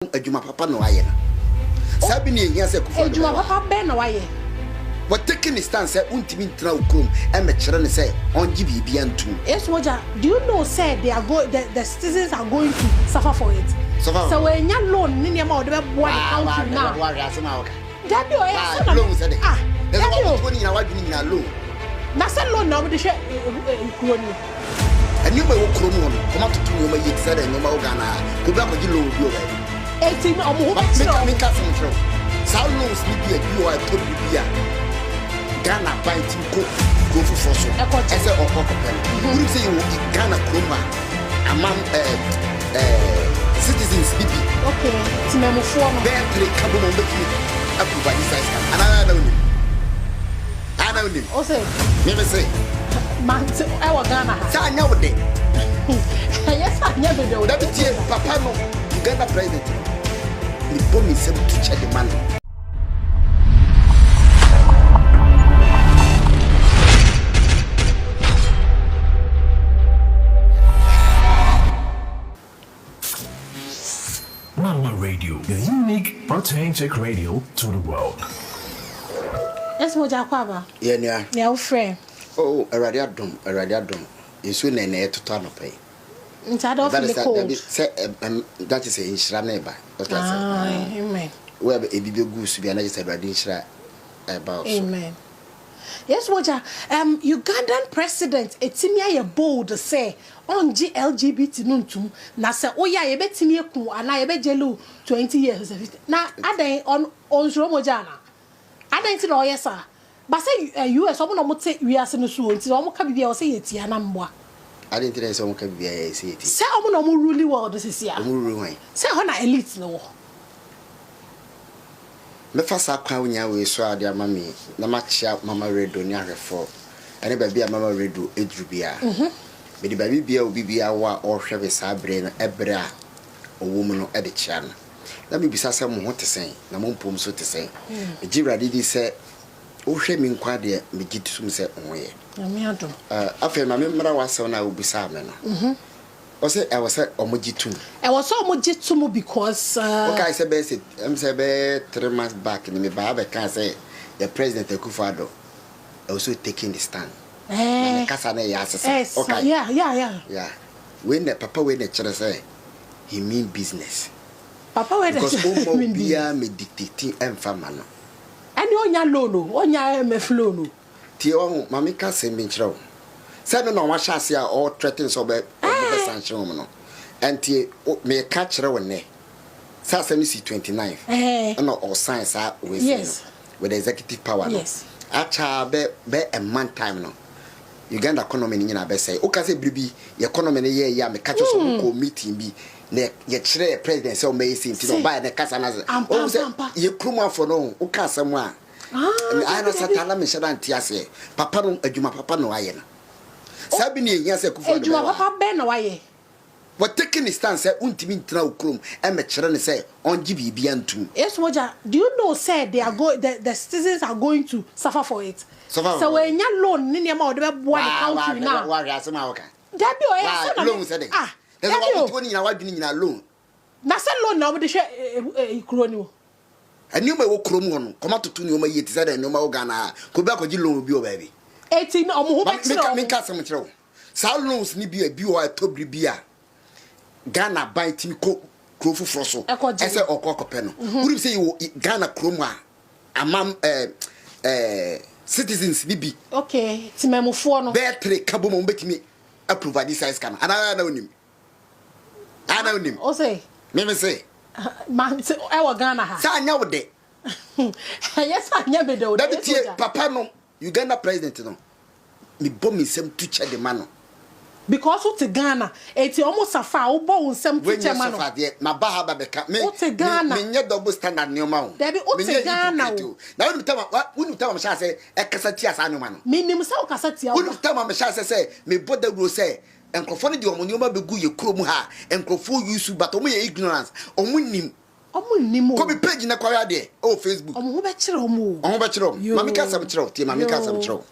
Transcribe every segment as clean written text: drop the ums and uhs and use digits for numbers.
Adwuma papa no aye na sabi ne ehia se Akufo Addo adwuma papa be na waye what taking the stance untimi ntra ukrom e me kire ne say onji bibia ntum Moja, do you know said they are the citizens are going to suffer for it so when you loan ni ma o de be boa the country now that be o ya loan said there's about 20 na wadwini na loan na say loan na o de hwe kuro ni ani ba wo kuro mu no koma tutu no ma yi tsada no ma Uganda ko ba ko gi loan bi o ba 18 omo ho me ka some throw sao loans ni bi o a to bibia Ghana fighting go for so as a you say you Ghana Kroma among citizens BB okay timemu for no better cabo mo make approve this size and I know o say me say man I wa Ghana sa anya wo de yes anya be de that be papa no Ugandan President ni bomi se to check the man. Mama Radio, the unique authentic radio to the world. Moja kwaba. Yeah, yeah, friend. Oh, already adom. Yesu na na etuto anopai. Inside of the cold. That is a inshira neighbor. Amen. Where a bibi goose be another said inshira about. Amen. Yes, Moja. Ugandan President etimia ye bold say on LGBT nuntum na say oya ye betimi eku ana ye bejelu 20 years na adan on zuro Moja na adan ti no yesa ba say US omo no mote wiase no so nti omo ka bibia o say yetia na mboa adan ti say omo ka bibia say yetia say omo no mo rule world sisia omo rule wan say ho na elite no me fasa kwa unya we so ade amami na machia mama redo ni ahwefo ene ba bia mama redo edru bia me di ba bibia obi bia wa o hwebe sa bre na ebre a owom no e de chia na me bisa se mo ho tesen na mo mpom so tesen e jibrade di se o hwe mi nkwa de me gitusum se onwe me adom afa ma me mra wa se na obisa me no I was omojitum. I was omojitum because okay, I said 3 months back in the Baba can say the President Akufo Addo also taking the stand. Okay. Yeah. When the Papa when the church say he mean business. Papa when the because mean me dictating and famano. And onya loan, onya MF loan. Ti o mami ka se me chiro. Say no wa chance ya all threatens obe sanction no anti me catch re ne sa 29 no or science we yes with the executive power yes acha be a man time no Uganda economy ni na be say o ka say bribi economy ne ye ya me catch so ko meeting bi ne ye kire president say o me say nti no ba ne kasa na o say ye kruma for no o ka asem a I know satala me shada ntiase papa no adwuma papa no aye na sabi ne ehia se Akufo Addo adwuma papa be na waye what taking the stance untimi ntra ukrom e me kire ne say onji bibia ntum Moja, do you know said they are the citizens are going to suffer for it so when you loan ni ma o de be boa the country now wa asem a woka that be o ya loan said there's about 20 na wadwini na loan na say loan na o de hwe kuro ni o ani ma wo krom ho no koma tutu ni o ma yeti said no ma Uganda ko be akogi loan bi o ba bi 18 omo ho be kire me ka sem kire o sa loans ni bi o atobri bi a Ghana buy team krofu froso ese okokope no uri say you Ghana kroma amam citizens ni bi okay timemufo no betre kabo mo betimi approve this size kana ana unim o say me say man I wa Ghana ha sa anya wo de yes anya be de o that be papa no Uganda president no me bomi sem to che de man no because what Ghana it's almost a foul bone some teacher man ma ba ha ba beka me Ghana me nye double standard ne ma o there be what Ghana na wonu tama me sha say e kasa ti asa no ma no me nim sa o kasa ti wonu tama me sha say me boda gro say enkrofo ne de omo nyoma begu ye krom ha enkrofo use but omo ye ignorance omo nim ko be page na kwa de o Facebook omo ho be kire omo mami ka sam kire o ti mami ka sam kire o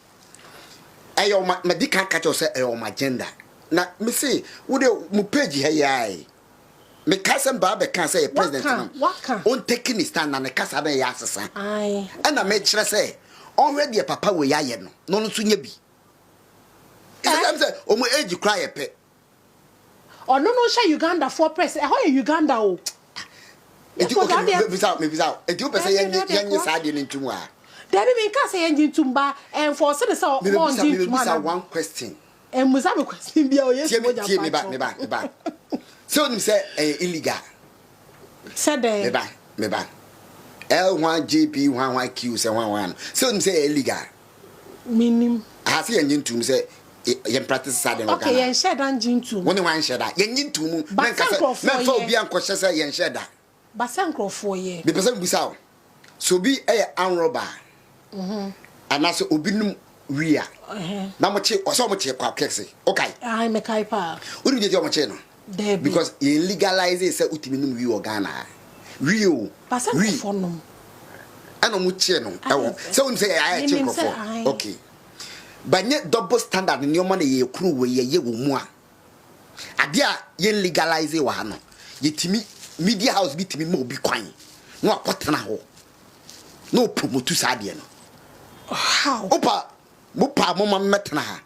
ayo ma dika ka cho say ayo ma agenda na me say wo de mu page ha yai me kasem ba be kan say a president no waka on taking his stand na ne kasa na ya asesa ai and na me kire say already papa we ya ye no no so nya bi I'm say o mo age cry e pe oh no sha Uganda for president how Uganda o me bisa e do person ye sade ni ntumu a Debbie me ka say ye ntumba and for say say mo ntumba one question and musa be question bia o yes mo ja me ba so you say illegal said me ba L1GB 11Q say 11 so you say illegal minim I see yen ntum say yen practice sade no okay yen share dan ntum woni wan share da yen ntum mu men ka say men fa obi anko hye say yen share da ba sankrofo ye be person bisa so bi anroba anaso obi num wia na mo che oso mo che kwa kese okay ai me kai pa uri je mo che no because you legalize it say utimi num wi organa wi ba sankrofo num ana mo che no so we say ai che kofo okay but nye double standard ni omo na ye kru we ye wo mu a ade a ye legalize wa no yetimi media house bitimi mo obi kwan no akotena ho no promote sade no how Mupa mama metna ha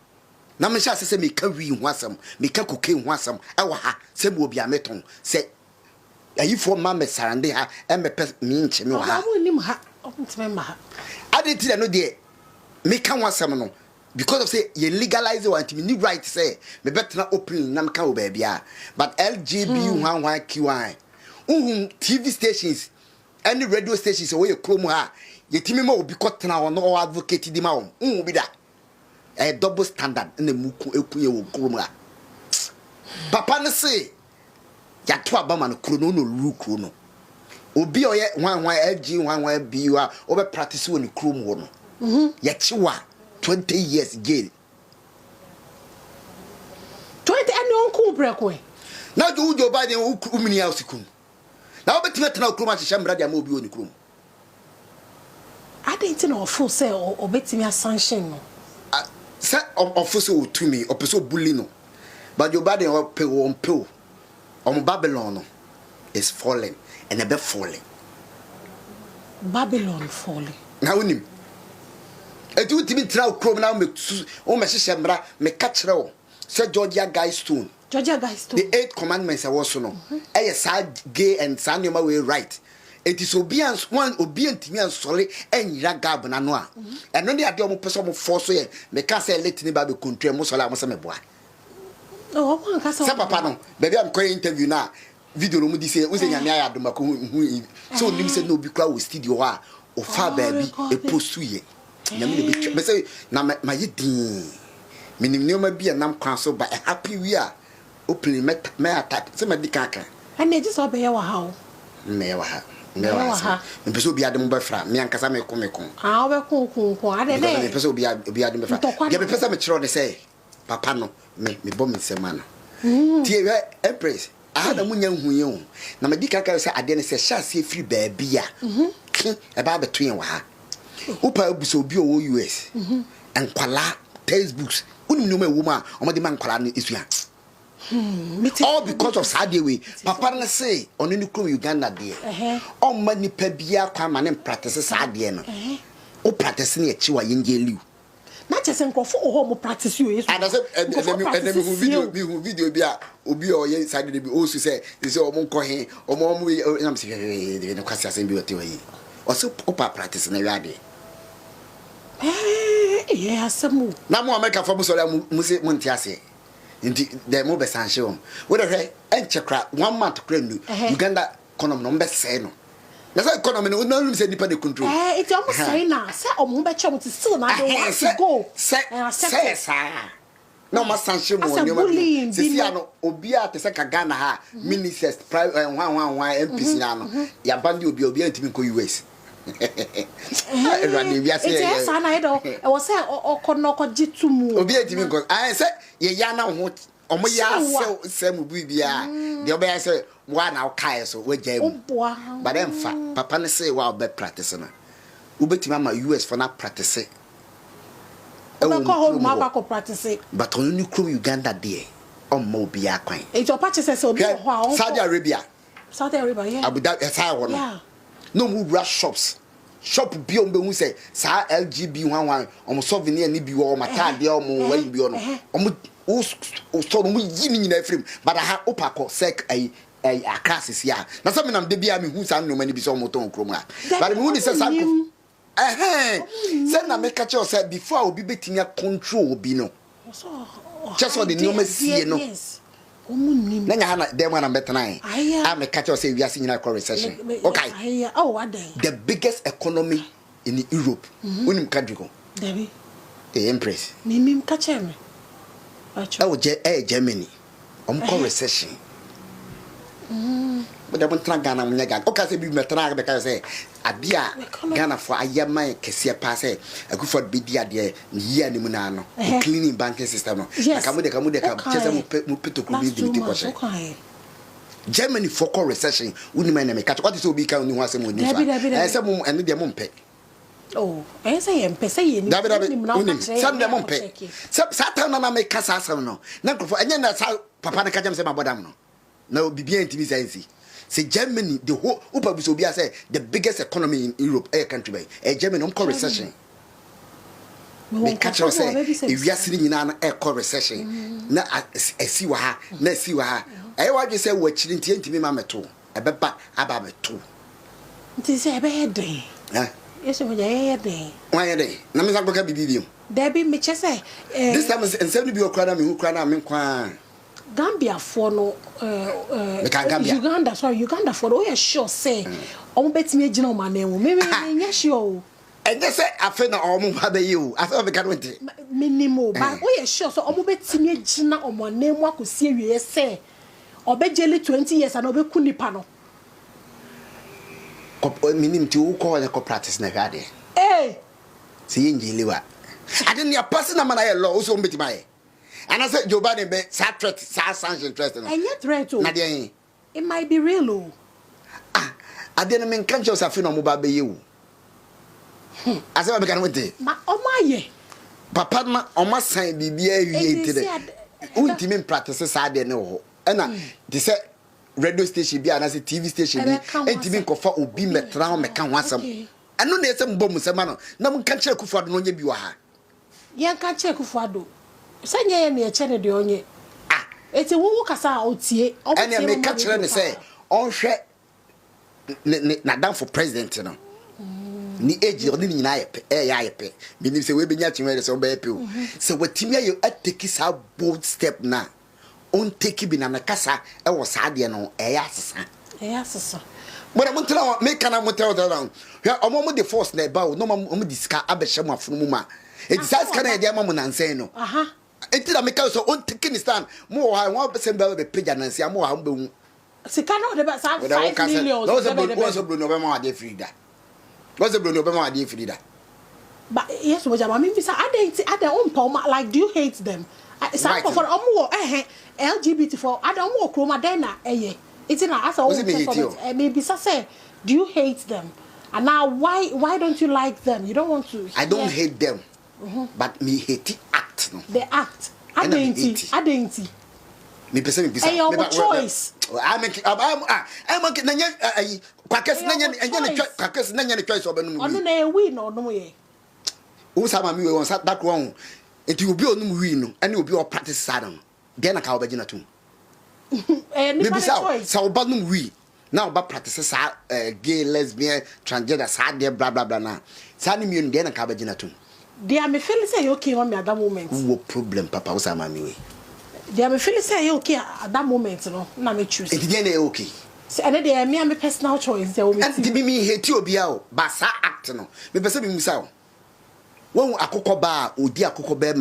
na me sha se me ka wi hu asam me ka koke hu asam e wa ha se mo obi ameton se ayifo ma me sarande ha e me pe me nche me wa ha nim ha ontime ma ha adenti no de me ka hu asam no because of say you legalize want me ni right say me betna open na me ka wo ba bia but LGB 11QI TV stations any radio stations where you chrome ha yetimi ma obi kotena ono o advocate di ma wo bi da double standard na muku ekunye wo krom a papa ne se ya to abama no kro no ru kro no obi oye hwan LG hwan BU a obe practice wo ni krom wo no ya chiwa 20 years jail 20 and on breakaway na jo ujo ba de umini ya usikum na obetima tena krom a hye mbra de ma obi wo ni krom I didn't know full say or betting a sanction. No, set officer to me, or person bully no. But your body or pill on pill on Babylon is falling and a bit falling. Babylon falling. Now, him. I do to be trial chrome now, me Shambra, me catch row, Sir Georgia Guy Stone. Georgia Guy Stone. The 8 commandments are also no. A side gay and Sunday my way right. It is obedience one obedient me and sorry and yagab na no a eno de ade o person mo force ye me ka say let ni ba be country mo sola mo se me boa oh one ka say papa no baby am call interview na video no mu di say we say nyame aya adoma ko hu so nim say no bi kwa we studio ha o fa baby e post ye nyame de be me say na ma ye din minim ne ma bia nam kwan so ba happy we a open me attack say ma di kaka and e just obey wa how me wa ha me peso bi adem befra me ankasa me ko ah we ko ade de me peso bi adem befra ya me peso me chiro de say papa no me bo me semana tie we empress ada munya huye o na me dikaka say ade ne say sha se free ba bia e ba beto yen wa ha upa abuso obi o US enkwala textbooks unu no ma wo ma o ma de man kwala no esua all because of Sadewe. Papa na say on any crew Uganda there. Oh many pebia kwa man practice Sadie no. O practice ni echiwa yengeliu. Na chese nkofo o mo practice you yesu. And I said video bia obi o ye Sadie bi o say o mo nko he o mo am say the kwasi asem bi o te yi. O so o practice na wiade. Yeah asemu. Na mo America for mo so mo say mo ntiase. Inti the mo be sanhye won we de hwe enchekra 1 month kra nu Uganda economy no be say no na say economy no no say nipa de control it almost say na say omo be che mo ti still na dey want to go say no ma sanhye mo nyoma sisi ano obi a te say ka Ghana ha ministers private MPs na no ya bandi obi antimi ko US Rani we say yes ana edo e was say okono ko gitumu obi antimi ko I say ye ya na ho omo ya se mu bibia de obi say wa na kai so we jam but em fa papa ne say wa be practice na ubetimi ama US for na practice e wo ko ma ko practice but on you Uganda there omo obi akwan e jo pa che say obi ho Saudi Arabia Saudi Arabia, yeah. Abu Dhabi, yeah. No more rush shops. Shop be on who say, Sa LGB 11, almost souvenir, ni be all my card, the almost way beyond. So we giving in a frame, but I have opaco sec a crisis. Yeah, now some of them be who's I know many be so moton chroma. But who is a sample? Send a make catch yourself before I will be betting your control, Bino. Just for the numbers, see, no. Then then when I'm better now, I'm a catcher say we are seeing a recession. Okay. Oh, what day? The biggest economy in Europe. Unim country go. Debbie. The Empress. Mimim catcher me. Oh, Germany. Recession. But I won't try Ghana. Okay, say be metra because say Adia Ghana for a year my Kessia pass. Akufo Addo be there year ni munano. Cleaning banking system. Kamude Germany for recession. Uni man me catch. What is obi kan ni ho asem oni fa. Say mum ene de mum pe. Oh, I say em pe say ni. Some de mum pe. Satan na me kasa asem no. Na nkofo enye na sa papa na kajam say mabodam no. Na bibia ntimi sense. Say Germany, the whole Upabusobia say the biggest economy in Europe, a country by Germany recession. Me catch us say if we are sitting in an recession, na see wa na see wa. I want you say we chilling ntimi mama to. Ebeba aba to. Nti say ebe day. Yes, we dey day. Why day? Na me sakboka bibi. Debbie me che say this time and 70 bi okra me hu kra na me kwa. Gambia for no Uganda for no we sure say omo betimi agina o manem me nya sure and they say afa na omo ba be you afa be kan wente minimo ba we sure so omo betimi agina o manem akosi awie say obejeli 20 years and obeku nipa no minim ti wo ko ko practice na gade see njili wa ade ne person man na law so mbeti mai. And I said, Joe Biden be threat, sanction interesting. And yet, threat, it might be real. I didn't mean conscious of no mobile be you. I said, I began with it. Oh, my, Papa, on my sign be today. Ultimate practices I didn't know. And they said, radio station be and as a TV station be, and TV cofa will be met round, make can want some. I know there's some bomb, some man. No one can check for no you are. You can't check for Addo. Sanye na ye chene de onye eti wo kasa otie and you make catch and say on hwe na dan for president no ni age oni ni na yepe ya yepe binim say we benya chinwe so be yepe o say watimi ayo ateki sa bold step na on take bi na kasa e wo sa de no ya sesa but I'm telling you make na mo tell down hwe omo the force na ba o no mo disika abehye mo afunu mu ma e disika na e de ma mo nansen no enti da meka so on taking stand mo wa won person be page anansi mo wa mbewu sika no de ba 5 million no so bro no be ma de frida what's the bro no be ma de frida but yes wo jama me bisa ade on pa like do you hate them some for omo LGBT for ade omo kroma den na eye iti na asa o maybe say do you hate them and now why don't you like them you don't want to I don't hate them but me hate act no they act adenti me person me bisa me choice I'm nanya kwakes nanya choice obanu ono na e win no no ye wo sama mi we won that wrong enti obi onum wi no ene obi o practice sadam den na ka obagina tum me bisa sa obanum wi na oba practice sa gay lesbian transgender sa de blah blah blah na sa ni mi den na ka obagina tum they are me feel say okay on me at that moment no problem papa wo sama mi we they are me feel say okay at that moment no na me choose it dey okay say and they me am personal choice they will me and me hate obi a o ba sa act no me pese me musa o won akokoba odi akokoba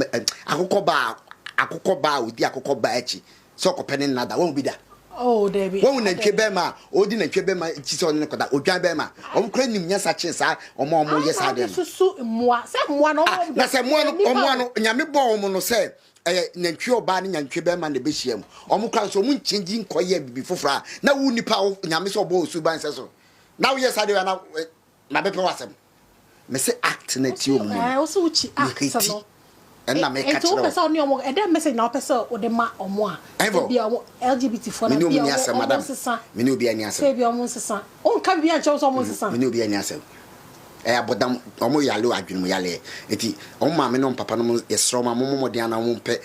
odi akokoba echi so kopene nada won bi da oh Debbie won na ntwe ma odi na ntwe ma chi so ne koda odwan be ma kra nim nya sa chi sa omo yesa dem susu moa se moa no na se moa no nyame bo omo no se na ntwe oba ne nya ntwe be ma na be hia mu kra so mu nchenji nkoye bibi fofra na wu nipa nyame so bo osu ban se so na wo yesa de na be pe wasem me se act na ti omo also uchi act no and na me catch no person on your and then message now person or the ma or more be LGBT for me no be answer madam me no be any answer say be almost sa on can be answer almost sa me no be any answer abodam omo yale adwene mo yale enti omo ma me no papa no yesro ma mo de ana mo pe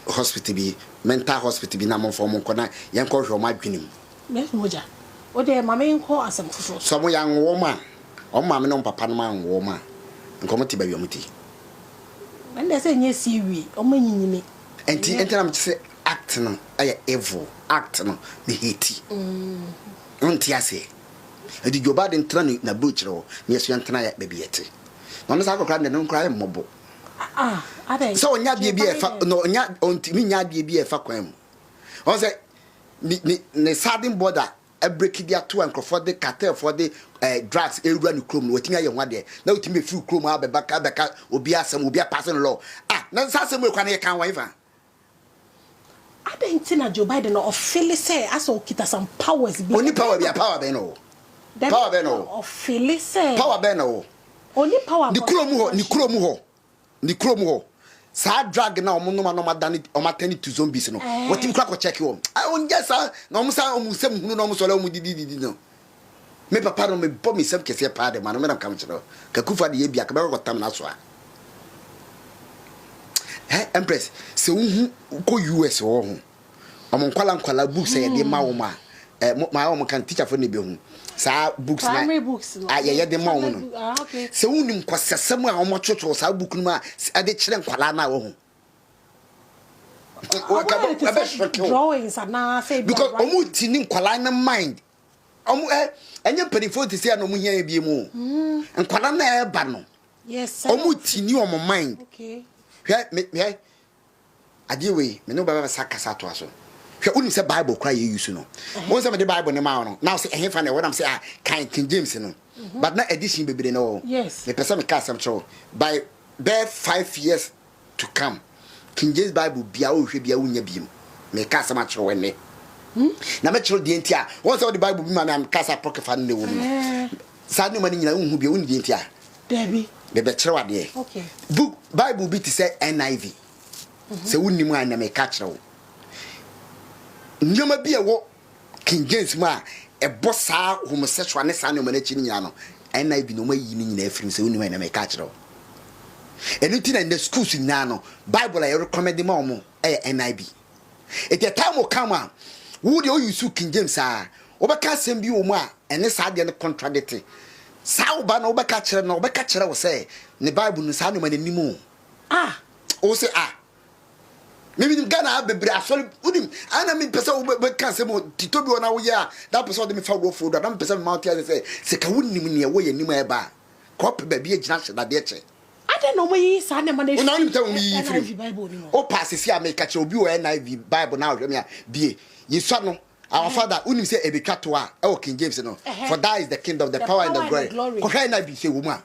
hospital bi mental hospital bi na mo fo mo kona yen ko hwe mo adwene mu me moja o de ma me nko asem fufu so mo yan wo ma omo ma me no papa no ma wo ma nko mo ti ba wi mo ti when they say yes we omo nyinyime enti na me say act no ay evil act no me hate unti ase edi joba de ntra na buchiro ne yesu ntra ya baby yete no no sa akokra ne no nkra mmobo ade so onya bie bie fa no onya ontimi nya bie bie fa kwan mu on say ni sardine border a break dia to and for the cartel for the drugs ewura ni krom no watimi aye ho ade na watimi fi krom abeka beka obi asem obi passing law na sa asem ekwa na kan wan fa ade ntina Joe Biden no officially say aso kita some powers bi oni power be be no power be no officially say power be no oni power ni krom ho sa drug na omo no madani omatani to zombies no watimi kwa ko check wo onje sa na omo sa omo sem hunu na omo so la omo didi no me papa no me bo me sem kese pa de man me na kam chiro ka Akufo Addo ye bia ka be ko tam na so a empress se hu ko US wo ho omo nkwala books ye de ma wo ma ma wo kan teacher for ne be hu sa books na ye de ma wo no okay se unim kwasesem a omo chocho sa book no a ade kire nkwala na wo ho drawings and na say because omo tini nkwala na mind omo enye perifo ti say na omo hia bie mu nkwala na e ba no yes omo tini omo mind okay me ade we me no baba sakasa to aso hwe unim say bible kra ye use no won say me the bible ne ma no now say ehfa na what am say King James no but na edition bebre no yes me person me cast am throw by bare 5 years to come King James Bible bia o hwe bia unya biem me cast am throw we ne na me throw de ntia won say the bible bi ma me cast apocrypha ne wo no sa no mani nyina unhu bia uni de ntia Debbie be be throw ade okay book bible bi ti say NIV say unni mu an na me catch wo nyoma bia wo King James ma e bossa homosexual ne sa no manachi nyina no NIV no mayi ni nyina afrim se woni ma na me ka kire o enuti na in the schools nyina no bible I recommend ma omo NIV eti time o come wo de o use King James wo be ka sem bi o mu a ene sa de ne contradict sa wo ba na wo be ka kire wo say ne bible no sa no mananimu o say maybe the Ghana have be actually udim ana me pesa wo be kan se mo titobi wona wo ya that person de me fa go food that person mount here say ka wonnim ne wo yanim e ba ko pe ba bi agina hye de che ade no mo yi sa ne ma na una onim ta wo yi free bible ni o pass si America che obi wo NIV bible na wo me a bie yesu no our father unim say e be twato a e King James no for that is the kingdom the power and the glory ko kai na bi se wo mu a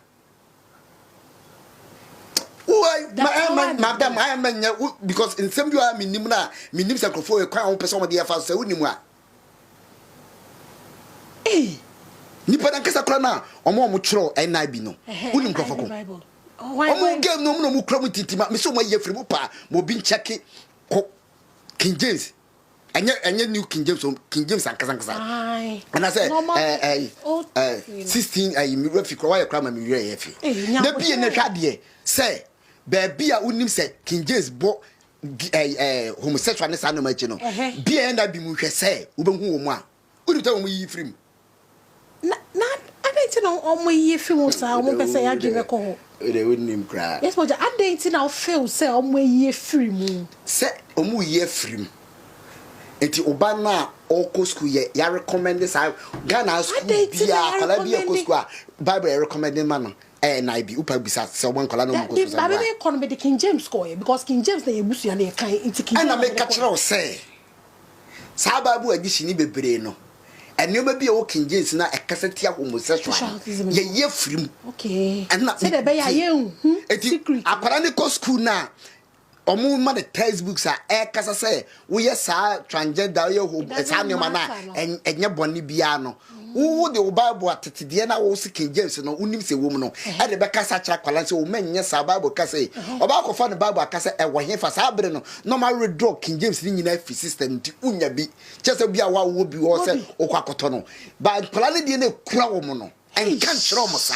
madam I am because in some you are minimum minim sacrifice kwan person de yafa so unimu a nipa dan kasa kra na omo chiro NIB no unim krofo ko omo game no mo kra mu titima me so mo ye free mo pa mo bi ncheke ko King James enye new King James ankasa and I say 16 mi refi kra why kra ma mi re yefi na bi na hwade say baby a unim say King James bo homosexual ne sa no machi no bia na bi mu hwe say wo be hu wo mu a unu ta wo yi frim na adenti na o mo yi frim sa o mo pese ya give ko ho de unim kra yes but adenti na o feel say o mo yi frim say o mo yi frim enti oba na o ko school ye ya recommend this Ghana school bia kala bia ko school Bible recommend man NIB upa bisa se won kola no ko so ba be economy the King James score because King James na yebusu ya na kan into King James and make catch o say sa Bible edition ni bebre no enema bia o King James na ekasati a homosexual ye frim okay and na say the be ya ye secret akwara ne ko school na omo ma the textbooks kasa say wo ye sa transgender ye ho sa ne ma na enye boni bia no wo de wo Bible atete na wo se King James no unim se wo mu no e de be kasa kira kwala se wo manye sa Bible kasa e oba ko fa no Bible akasa e wo hefa sa abre no normal redraw King James ni nyina fi system ti unya bi chese bia wa wo bi wo se okwakoto no ba kwala ne de na kura wo mu no en kan kira mo sa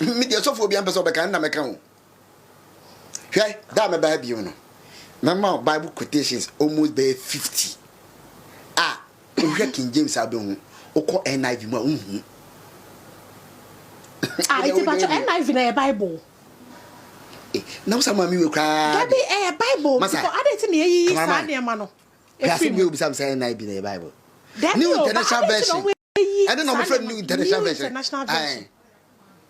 me de so fo bia mpeso be kan na meka ho hwai da me ba bi no my Bible quotations almost be 50. King James Abon, Oko NIV ma it's about NIV na Bible. Now some me will cry. That be a Bible. Because I didn't hear you say na no. If you be some say NIV na Bible. New International Version. I don't know my friend New International Version.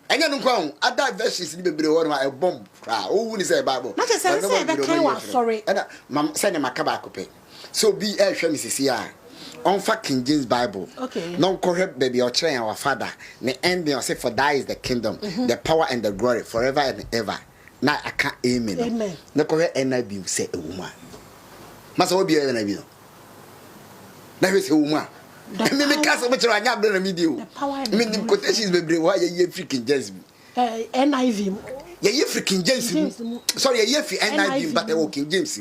Anya no kwa other versions ni bebre wo na e bomb kra o wu ni say Bible na say be kan wa sorry na mam say na makaba akope so bi e hwe misisi a on fa King James Bible okay no ko hwe baby o kire our father the ending say for that is the kingdom the power and the glory forever and ever na aka amen na ko hwe NIV say ewuma masa obi e NIV no na hwe say ewuma me cast much anya abra na video me nim quotations bebre wa ye freaking James NIV ye freaking James sorry ye NIV but the King James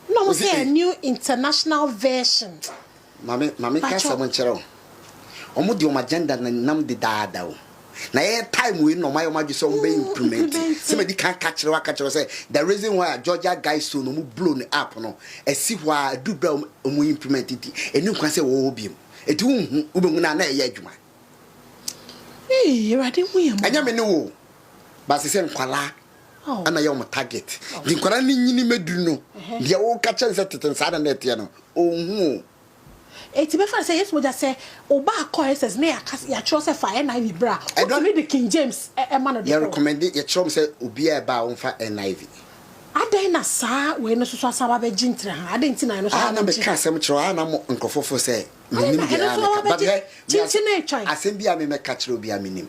no say a New International Version mama cast someone chero omo di o agenda na nam de daada o na ye time we no my omo so be implement somebody can catch say the reason why Georgia guys so no mu blow ne app no e si hwa do bra omo implement it enu kwa say wo biem eti hu ubehu na na ye adwuma rade hu yam anya me ne wo ba se sen kwala ana ye omo target di kwala ni nyini medu no de wo catch say teten sa na tie no ohun eti be fa say yes mo just say oba call says na ya tro say fa NIV bra o me the King James e man no you recommend it you tro say obi e ba on fa NIV adan na sa we no so asaba be gintre ha adan ti na no so na be ka sem tro na mo nkofofo say minim dia but asem bia me ka tro bia minim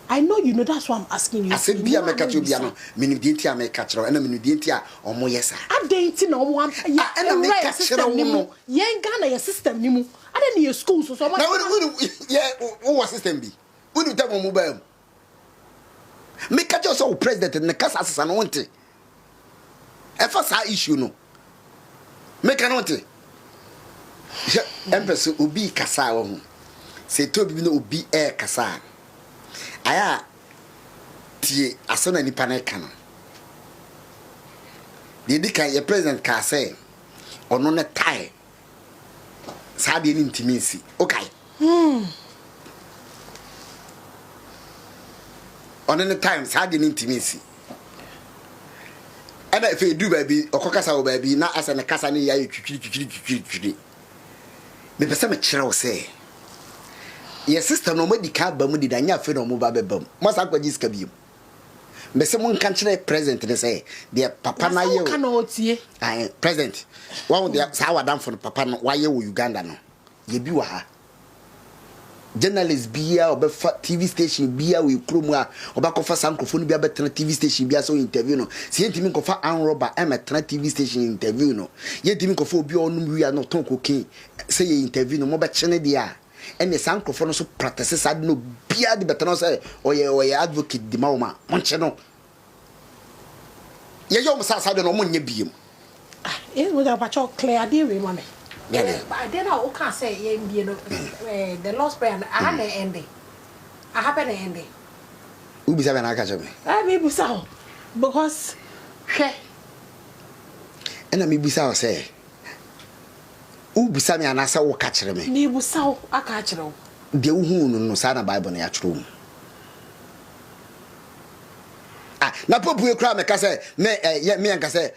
I know you know that's why I'm asking you. Asem bia me ka tro bia no minim di ntia me ka tro na minim di ntia omo yesa adan ti na omo ya na me ka tro no yen Ghana your system ni mu adan your school so na we system bi we do tell mo ba me ka tro so president na kasa asasa no wonte e fa sa issue no me ka no wonte empress obi kasa wo ho se to bi no obi kasa aya tie asona nipa na ka no de dika ye president ka say ono ne tai sa de ni intimacy okay ono ne time sa de ni intimacy ana fe du ba bi okokasa wo ba bi na asa ne kasa ne ya twitwitwitwitwitwi me pesa me kire wo say ye sister no madi ka ba mu di danya fe no mu ba bebam mo sa kwaji ska biim me se mun kan kire present ne say de papa na ye ka no tie present one de sa wadam for papa no wa ye wo Uganda no ye bi wa ha journalist bia obefa TV station bia we kromu a obakofa sankrofo bia betena TV station bia so interview no si entimi kofa anroba emetena TV station interview no ye entimi kofa obi onum wi a no ton kokin say ye interview no mo be chene dia ene sankrofo no so practice sad no bia de betena say oye advocate di mawma monche no ye yo mo sa de no mo nye biem we ga pacho clear dey we mama but then I can't say you know the lost prayer I had the ending. I happen to ending. Who be saying I catch me? I may be so because and I may be so say. Who be saying I saw what catch me? Me be so I catch you. The who no sana Bible na true. Na popu e kra me ka say me an ka say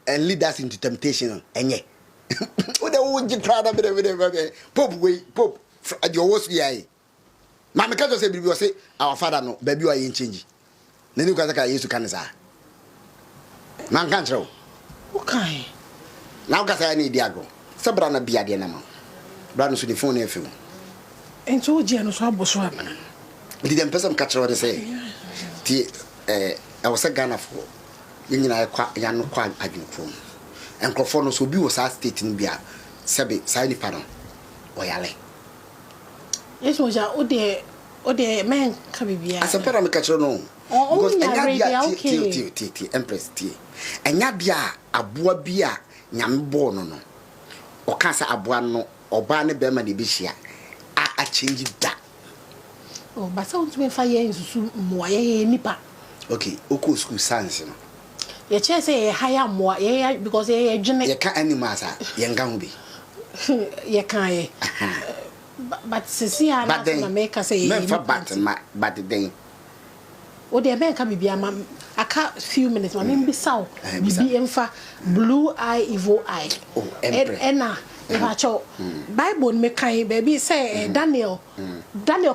and lead us into temptation enye. What the would you try to Pope, your worst year. Mamma can't say, we say, our father, no, baby, I ain't changing. Then you can't use to Canada. Man can't show. Okay. Now, because I need Diago. Sabrana be at the animal. Brothers with the phone, if you and so Janus Harbor. Didn't person catch what they say. I was a gunner for. You know, I quite young, quite I do. enkrofo no so bi wo sa state no bia sebe sai ni pa no oyale yes moja o de men ka bibia asempera me ka kire no because enya bia ti empress ti enya bia aboa bia nyame bo no o ka sa aboa no oba ne be ma de bi hia a change da oh but so to me fa ye nsusu mo ye nipa okay oko school science no ye che say higher mo ye because ye dwene ye ka animals a ye nga ho bi ye kan ye but sisi ana na make say men for but then o de ben ka bibia ma aka few minutes ma me saw bibi emfa blue eye evil eye ena Evacho Bible me kan baby say Daniel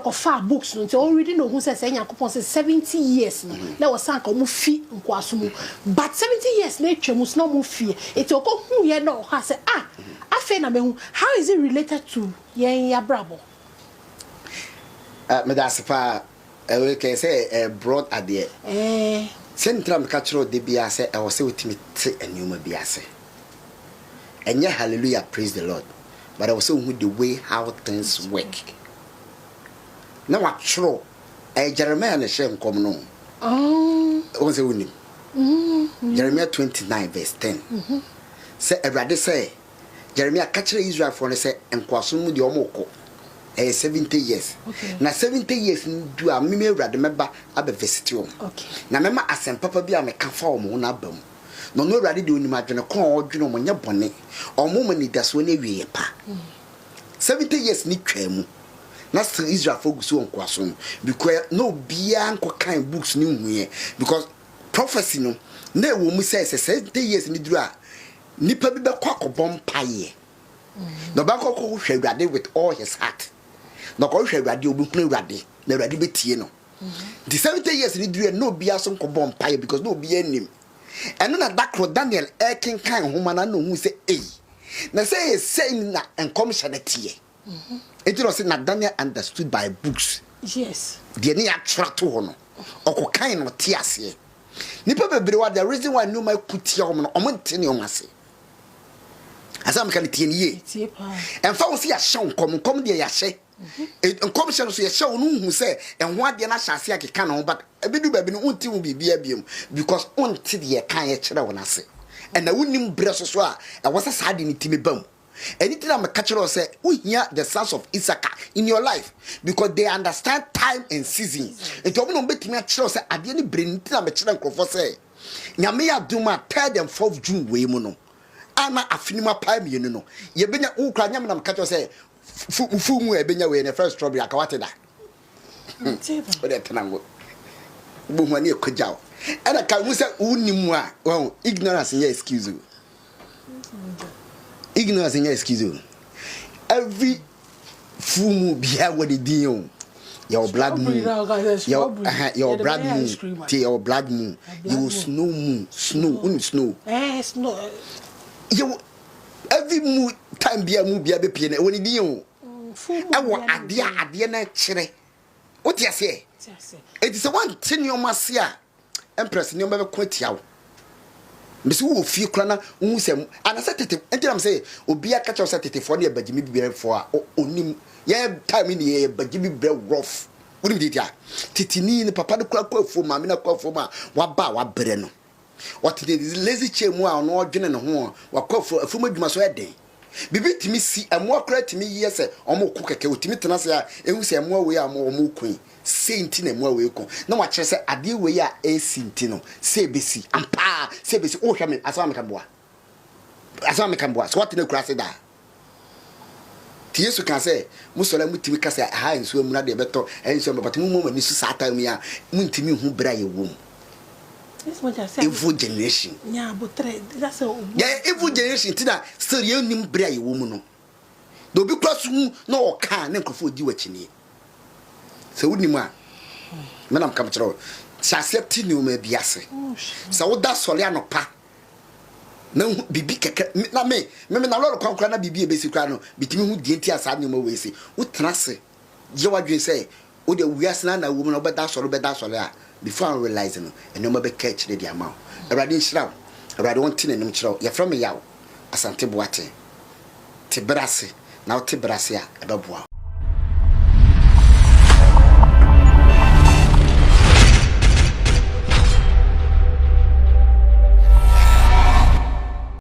ko fa books no already know who say Yakopon say 70 years no na was san ko mu fi nkwaso mu but 70 years na twemu no mu fi it ko hu ye no ha say afa na me hu how is it related to yen ya brabo me da sepa we can say broad adie central me ka chiro de bia say e wo say wotimi te anuma bia say and yeah, hallelujah, praise the Lord. But I was saying with the way how things work. Now what true? Jeremiah and Shem come no. What's the name? Jeremiah 29 verse 10. Say everybody say Jeremiah catch Israel for say and kwasum di omoko. 70 years. Okay. Na 70 years do a me remember abe visit you. Okay. Na mema asem papa bi a me ka fa omo na bam. No ready do ni madwene kon odwene mo nya bone omo ni daso na wie pa 70 years ni twamu na still Israel focus on kwaso because no bia nko kan books ni huye because prophecy no na ewo mu say 70 years ni duru a nipa bi be kwa kobom paye no ba ko hwe Awurade with all his heart no ko hwe Awurade obi hunu Awurade na Awurade betie no the 70 years ni duru no bia so kobom paye because no bia nim. And then that Daniel King kind woman I know who say na say saying na and commissioner it was say na Daniel understood by books. Yes. The ni attract to no or kind of tiase. Nipa bebre wa the reason why no my kutia o no omontene o mase. Asam kan tie nie. And fa wo see a show come there ya hye. And commission so ye show no hu say en ho ade na hyase akeka no but ebidu baby no unti mu bibia biom because unti de kan ye kire wona se and na wonim bre so a e was sa de ni timi bam anything am ka kire say wo hia the sons of Issachar in your life because they understand time and season it omo no betimi a kire say ade ni bre ni na me kire nkrofo say nyame ya duma 3rd and 4th June we mu no ana afinima pa mi no ye benya wo kra nyame na me ka kire say fu mu e benya we na first strawberry akawate da o de tenango bo ho ani ekogyaw ana ka mu se unimu a wo ignorance nya excuse you ignorance nya excuse you every fu mu bia what the deal your blood moon your blood moon your blood moon you snow moon snow snow snow you every moon time bia mu bia be pie na woni deal awo ade na kire what you say it is one thing you must see empress ni o be kwatia wo mbisi wo fie kra na hu sem anasa tete entinam say obi aka cha tete fo na bagimi bibere fo a onim ye time ni ye bagimi bre rough woni bi dia tete ni papa de kra kwafo ma me na kwafo ma wa ba wa bre no what the lazy chemu a no odwene ne ho wa kwafo afuma dwuma so eden bibi timi si amwa kra timi yese omo ku keke otimi tena se a ehu se amwa we am omo kun senti na amwa we kun na wa kire se ade we a senti no se besi ampa se besi o hwa me asama me kamboa so what na kura se da ti Yesu kan se musola mutimi ka se ha nso mu na de beto enso me batu mu mani su sata mu ya muntimi hu bra ye wom. This what I said. Evil generation. Yeah, but that's a evil generation. Tina still you nim bra ye woman no. Do be cross mu no o kan na nkofo di wachini. Se woni mu a. Me nam kam kiro. Se accept ni o ma biase. Se wo da sole anopa. Na bibi keke na me na lolo kwankwa na bibi e besi kwa no bitimi hu die nti asa nyoma we se. Wo trase. Je wadwe se wo de wiase na wo mu no be da sole a before I realize no and no be catch the amount. Already shram. awurade wonte nanim kyerɛ yɛfrɛ me yaw asante boate te brase na wote brase a ɛbɛboa